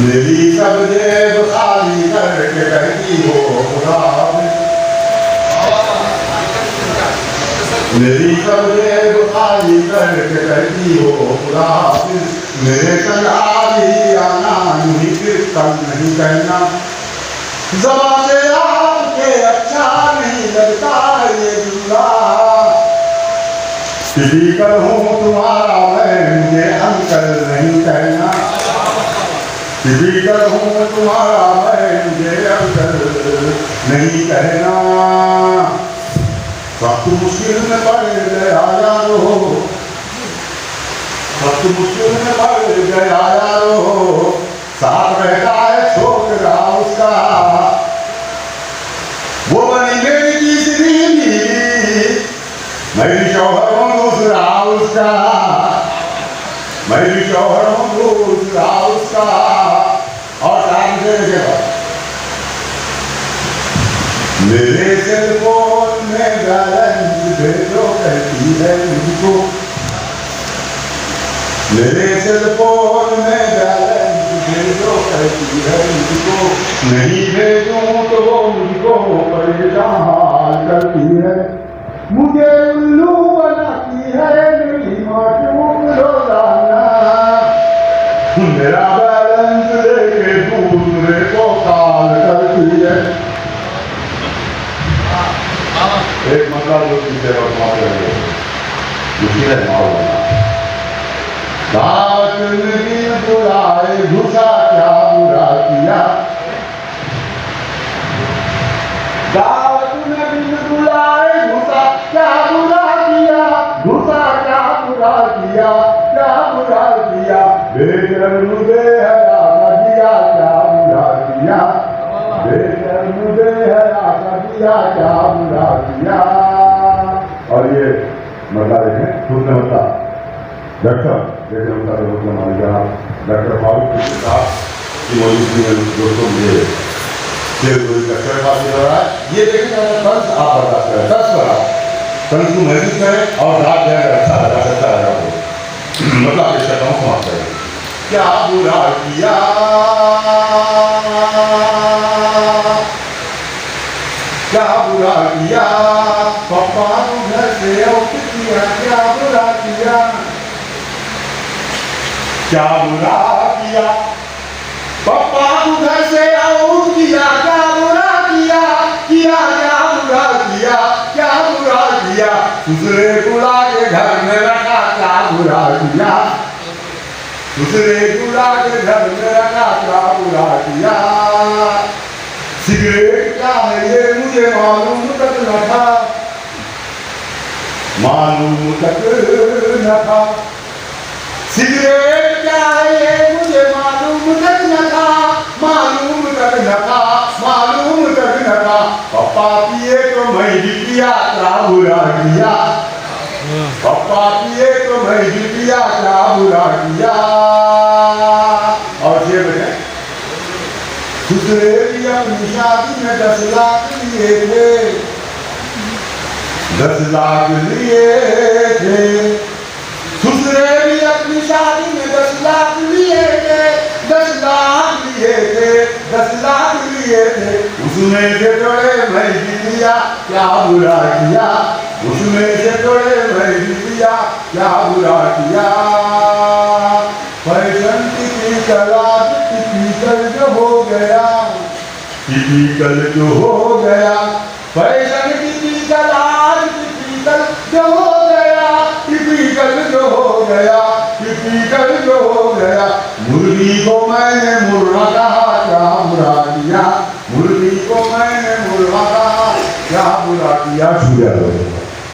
मेरी सब जेब खाली करके कहती हो खुदा मेरी सब जेब खाली करके कहती हो खुदा मेरे संग आज ही आना नहीं फिर कल नहीं कहना ज़बान से आपके अच्छा नहीं लगता ये जुमला टिपिकल हूँ तुम्हारा मैं मुझे अंकल नहीं कहना टिपिकल हूँ तुम्हारा मैं मुझे अंकल नहीं कहना वक्त मुश्किल में पड़ गया यारो वक्त मुश्किल में पड़ गया यारो साथ रहता है छोकरा उसका वो बनी मेरी तीसरी बीवी मैं भी शौहर हूँ दूसरा उसका मैं भी शौहर हूँ दूसरा उसका और टाइम से मेरे सेलफोन में बैलेंस भेजो कहती है मुझको मेरे सेलफोन में बैलेंस भेजो कहती है मुझको नहीं भेजूं तो वो मुझको परेशान करती है मुझे उल्लू बनाती है मेरी मासूम रोजाना मेरा बैलेंस लेके दूसरे को कॉल करती है एक मतलब जो पीछे वर्तमान रहेंगे मुश्किल है माल बना दावत में बिन बुलाए घुसा क्या बुरा किया दावत में बिन बुलाए घुसा क्या बुरा किया घुसा क्या बुरा किया क्या बुरा किया बेकर मुझे हरा दिया क्या बुरा किया बेकर मुझे हरा दिया क्या बुरा किया और ये मतलब देखें दूसरे मतलब डॉक्टर जैसे उनका मतलब मान लिया डॉक्टर फारूक के साथ की मौजूदगी में दोस्तों मुझे डॉक्टर पास हो रहा है ये देखिए कंस आप बर्दाश्त करें 10 बार कंस को महसूस करें और रात जाकर अच्छा लगा सकता है आपको मतलब आपके शब्दों को समाप्त करें क्या बुरा किया क्या बुरा किया पापा घर से आउट किया क्या बुरा किया क्या बुरा किया पापा घर से आउट किया क्या बुरा किया किया क्या बुरा किया क्या बुरा किया दूसरे बुला के घर में रखा क्या बुरा किया दूसरे बुला के घर में रखा क्या बुरा किया सिगरेट क्या है ये मुझे मालूम तक न था मालूम तक न था सिगरेट क्या है ये मुझे मालूम तक न था मालूम तक न था मालूम तक न था पापा पिए तो मैं भी पिया क्या बुरा किया पापा पिए तो मैं भी पिया क्या बुरा किया और ये बने दूसरे भी अपनी शादी में 10 लाख लिए थे 10 लाख लिए थे दूसरे भी अपनी शादी में 10 लाख लिए थे 10 लाख लिए थे 10 लाख लिए थे उसमें से थोड़े मैं भी लिया क्या बुरा किया उसमें से थोड़े मैं भी लिया क्या बुरा किया फैशन की कलाज टिपिकल जो हो गया टिपिकल जो हो गया फैशन की कलाज टिपिकल जो हो गया टिपिकल जो हो गया टिपिकल जो हो गया मुरली को मैंने मुर्गा कहा क्या बुरा किया मुरली को मैंने मुर्गा कहा क्या बुरा किया छुया